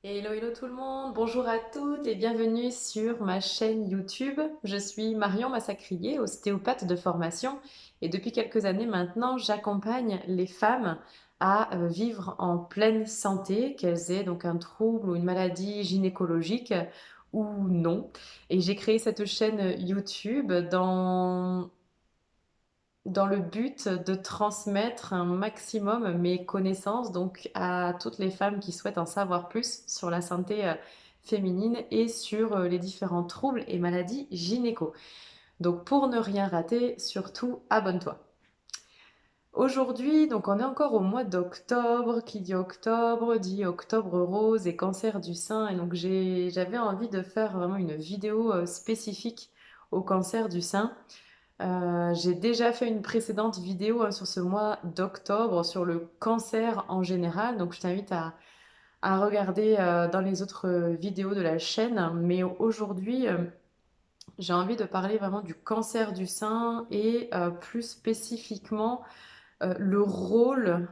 Hello, hello tout le monde, bonjour à toutes et bienvenue sur ma chaîne YouTube. Je suis Marion Massacrier, ostéopathe de formation et depuis quelques années maintenant, j'accompagne les femmes à vivre en pleine santé, qu'elles aient donc un trouble ou une maladie gynécologique ou non. Et j'ai créé cette chaîne YouTube dans le but de transmettre un maximum mes connaissances donc à toutes les femmes qui souhaitent en savoir plus sur la santé féminine et sur les différents troubles et maladies gynéco. Donc pour ne rien rater, surtout abonne-toi. Aujourd'hui, donc on est encore au mois d'octobre. Qui dit octobre rose et cancer du sein. Et donc j'avais envie de faire vraiment une vidéo spécifique au cancer du sein. J'ai déjà fait une précédente vidéo sur ce mois d'octobre sur le cancer en général, donc je t'invite à regarder dans les autres vidéos de la chaîne. Mais aujourd'hui, j'ai envie de parler vraiment du cancer du sein et plus spécifiquement le rôle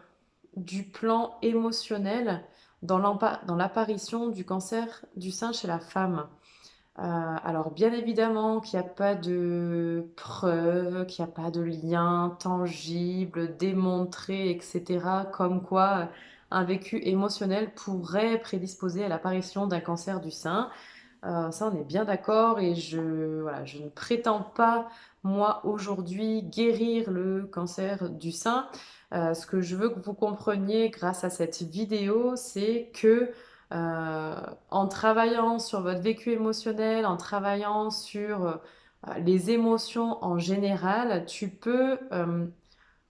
du plan émotionnel dans l'apparition du cancer du sein chez la femme. Alors bien évidemment qu'il n'y a pas de preuves, qu'il n'y a pas de lien tangible, démontré, etc. Comme quoi un vécu émotionnel pourrait prédisposer à l'apparition d'un cancer du sein. Ça, on est bien d'accord et voilà, je ne prétends pas, moi, aujourd'hui, guérir le cancer du sein. Ce que je veux que vous compreniez grâce à cette vidéo, c'est que euh, en travaillant sur votre vécu émotionnel, en travaillant sur les émotions en général, tu peux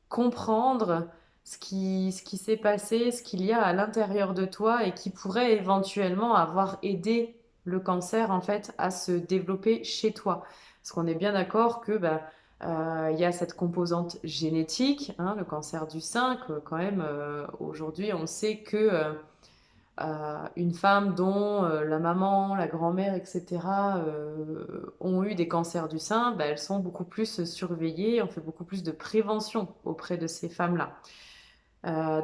comprendre ce qui s'est passé, ce qu'il y a à l'intérieur de toi et qui pourrait éventuellement avoir aidé le cancer en fait à se développer chez toi. Parce qu'on est bien d'accord que il y a cette composante génétique, hein, le cancer du sein, que quand même aujourd'hui on sait que une femme dont la maman, la grand-mère, etc. Ont eu des cancers du sein, bah, elles sont beaucoup plus surveillées, on fait beaucoup plus de prévention auprès de ces femmes-là.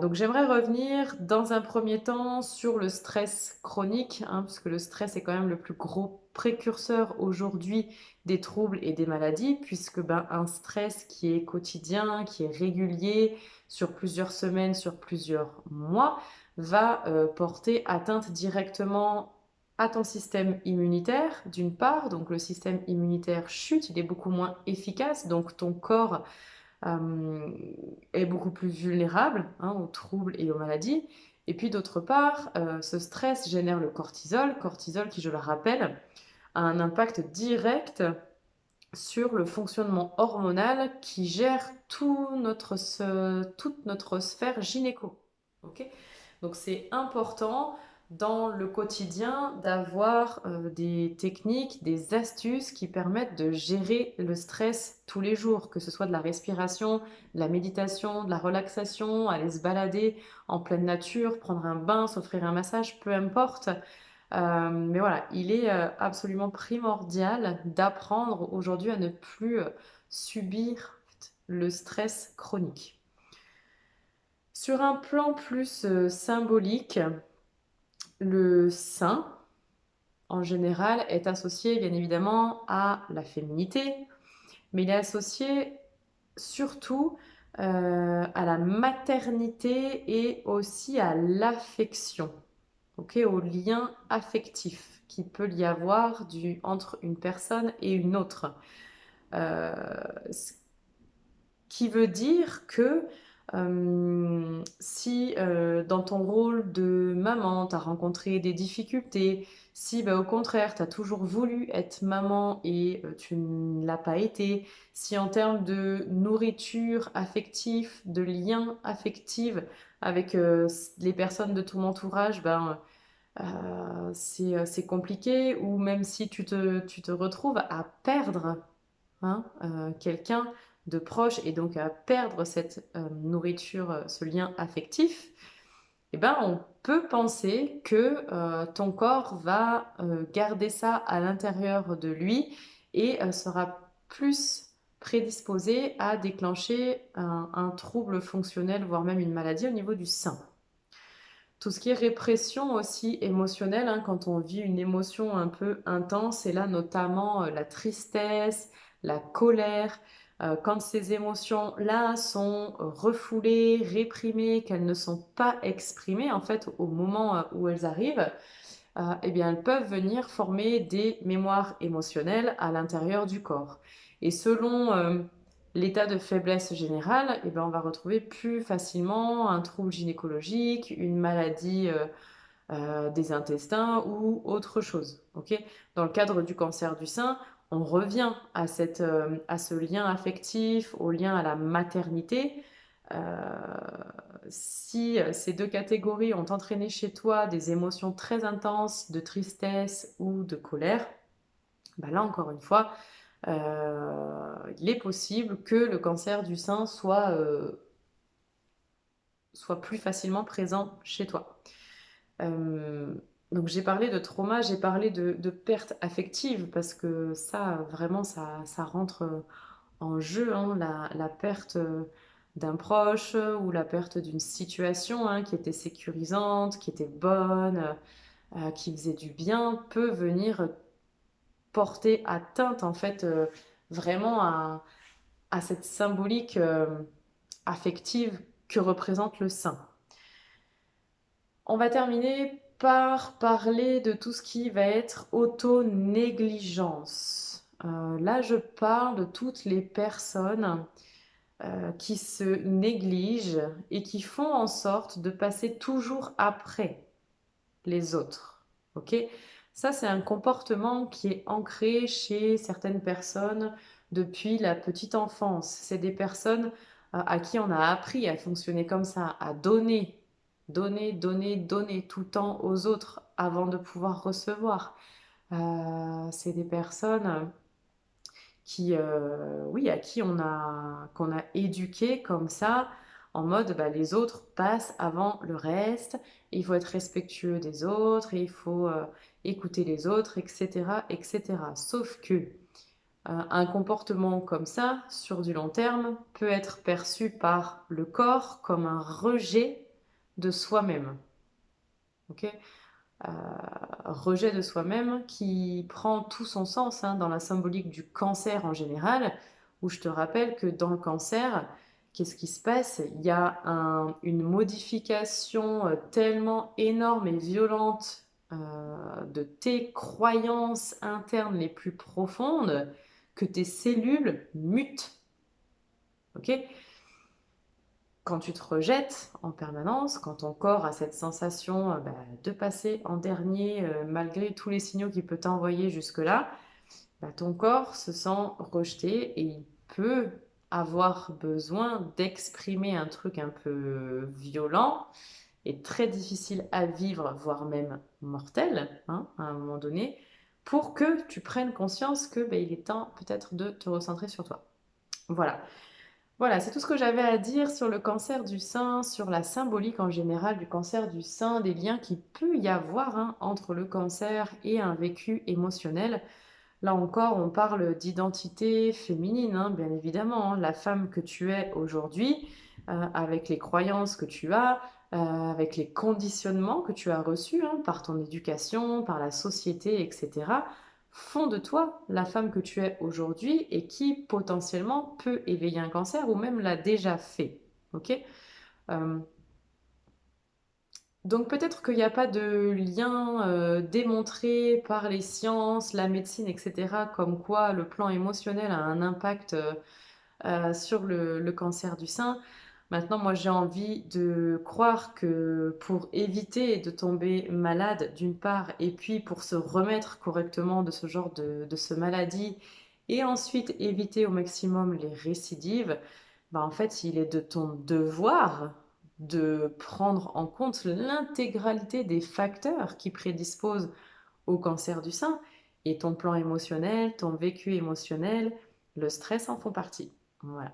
Donc j'aimerais revenir dans un premier temps sur le stress chronique, hein, parce que le stress est quand même le plus gros précurseur aujourd'hui des troubles et des maladies, puisque ben, un stress qui est quotidien, qui est régulier, sur plusieurs semaines, sur plusieurs mois, va porter atteinte directement à ton système immunitaire, d'une part, donc le système immunitaire chute, il est beaucoup moins efficace, donc ton corps euh, est beaucoup plus vulnérable hein, aux troubles et aux maladies. Et puis d'autre part, ce stress génère le cortisol, cortisol qui, je le rappelle, a un impact direct sur le fonctionnement hormonal qui gère toute notre sphère gynéco. Ok. Donc c'est important dans le quotidien d'avoir des techniques, des astuces qui permettent de gérer le stress tous les jours, que ce soit de la respiration, de la méditation, de la relaxation, aller se balader en pleine nature, prendre un bain, s'offrir un massage, peu importe. Mais voilà, il est absolument primordial d'apprendre aujourd'hui à ne plus subir le stress chronique. Sur un plan plus symbolique, le sein, en général, est associé bien évidemment à la féminité, mais il est associé surtout à la maternité et aussi à l'affection, ok, au lien affectif qui peut y avoir entre une personne et une autre. Euh, ce qui veut dire que si dans ton rôle de maman, tu as rencontré des difficultés, si au contraire, tu as toujours voulu être maman et tu ne l'as pas été, si en termes de nourriture affective, de lien affectif avec les personnes de ton entourage, c'est compliqué, ou même si tu te retrouves à perdre hein, quelqu'un de proche et donc à perdre cette nourriture, ce lien affectif, eh ben, on peut penser que ton corps va garder ça à l'intérieur de lui et sera plus prédisposé à déclencher un trouble fonctionnel, voire même une maladie au niveau du sein. Tout ce qui est répression aussi émotionnelle, hein, quand on vit une émotion un peu intense, et là notamment la tristesse, la colère, quand ces émotions-là sont refoulées, réprimées, qu'elles ne sont pas exprimées en fait au moment où elles arrivent, eh bien, elles peuvent venir former des mémoires émotionnelles à l'intérieur du corps. Et selon l'état de faiblesse générale, eh bien, on va retrouver plus facilement un trouble gynécologique, une maladie des intestins ou autre chose. Ok. Dans le cadre du cancer du sein, on revient à ce lien affectif, au lien à la maternité. Si ces deux catégories ont entraîné chez toi des émotions très intenses de tristesse ou de colère, ben là encore une fois, il est possible que le cancer du sein soit plus facilement présent chez toi. Euh, donc j'ai parlé de trauma, j'ai parlé de perte affective parce que ça, vraiment, ça rentre en jeu, hein, la perte d'un proche ou la perte d'une situation hein, qui était sécurisante, qui était bonne, qui faisait du bien, peut venir porter atteinte en fait vraiment à cette symbolique affective que représente le sein. On va terminer par parler de tout ce qui va être auto-négligence. Là, je parle de toutes les personnes qui se négligent et qui font en sorte de passer toujours après les autres. Ok? Ça, c'est un comportement qui est ancré chez certaines personnes depuis la petite enfance. C'est des personnes à qui on a appris à fonctionner comme ça, à donner, donner, donner, donner tout le temps aux autres avant de pouvoir recevoir. C'est des personnes qui, oui, à qui qu'on a éduqué comme ça, en mode bah, les autres passent avant le reste, il faut être respectueux des autres, il faut écouter les autres, etc., etc. Sauf que un comportement comme ça, sur du long terme, peut être perçu par le corps comme un rejet de soi-même. Ok. euh, Rejet de soi-même qui prend tout son sens hein, dans la symbolique du cancer en général, où je te rappelle que dans le cancer, qu'est-ce qui se passe? Il y a une modification tellement énorme et violente de tes croyances internes les plus profondes que tes cellules mutent. Ok. Quand tu te rejettes en permanence, quand ton corps a cette sensation bah, de passer en dernier malgré tous les signaux qu'il peut t'envoyer jusque-là, bah, ton corps se sent rejeté et il peut avoir besoin d'exprimer un truc un peu violent et très difficile à vivre, voire même mortel hein, à un moment donné, pour que tu prennes conscience que bah, il est temps peut-être de te recentrer sur toi. Voilà. Voilà, c'est tout ce que j'avais à dire sur le cancer du sein, sur la symbolique en général du cancer du sein, des liens qu'il peut y avoir hein, entre le cancer et un vécu émotionnel. Là encore, on parle d'identité féminine, hein, bien évidemment, hein, la femme que tu es aujourd'hui, avec les croyances que tu as, avec les conditionnements que tu as reçus hein, par ton éducation, par la société, etc., font de toi la femme que tu es aujourd'hui et qui potentiellement peut éveiller un cancer ou même l'a déjà fait. Ok. Euh, donc peut-être qu'il n'y a pas de lien démontré par les sciences, la médecine, etc., comme quoi le plan émotionnel a un impact sur le cancer du sein. Maintenant, moi, j'ai envie de croire que pour éviter de tomber malade, d'une part, et puis pour se remettre correctement de ce genre de ce maladie, et ensuite éviter au maximum les récidives, bah, en fait, il est de ton devoir de prendre en compte l'intégralité des facteurs qui prédisposent au cancer du sein. Et ton plan émotionnel, ton vécu émotionnel, le stress en font partie. Voilà.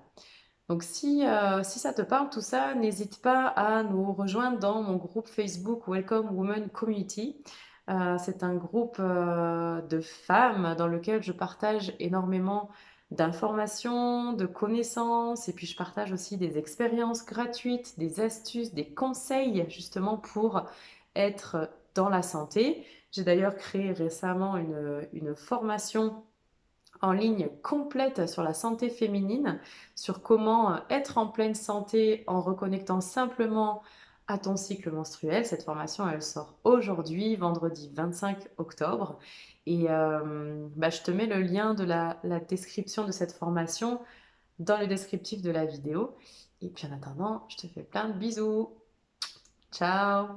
Donc si ça te parle tout ça, n'hésite pas à nous rejoindre dans mon groupe Facebook Welcome Women Community. C'est un groupe de femmes dans lequel je partage énormément d'informations, de connaissances, et puis je partage aussi des expériences gratuites, des astuces, des conseils justement pour être dans la santé. J'ai d'ailleurs créé récemment une formation en ligne complète sur la santé féminine, sur comment être en pleine santé en reconnectant simplement à ton cycle menstruel. Cette formation, elle sort aujourd'hui, vendredi 25 octobre. Et bah, je te mets le lien de la description de cette formation dans le descriptif de la vidéo. Et puis en attendant, je te fais plein de bisous. Ciao!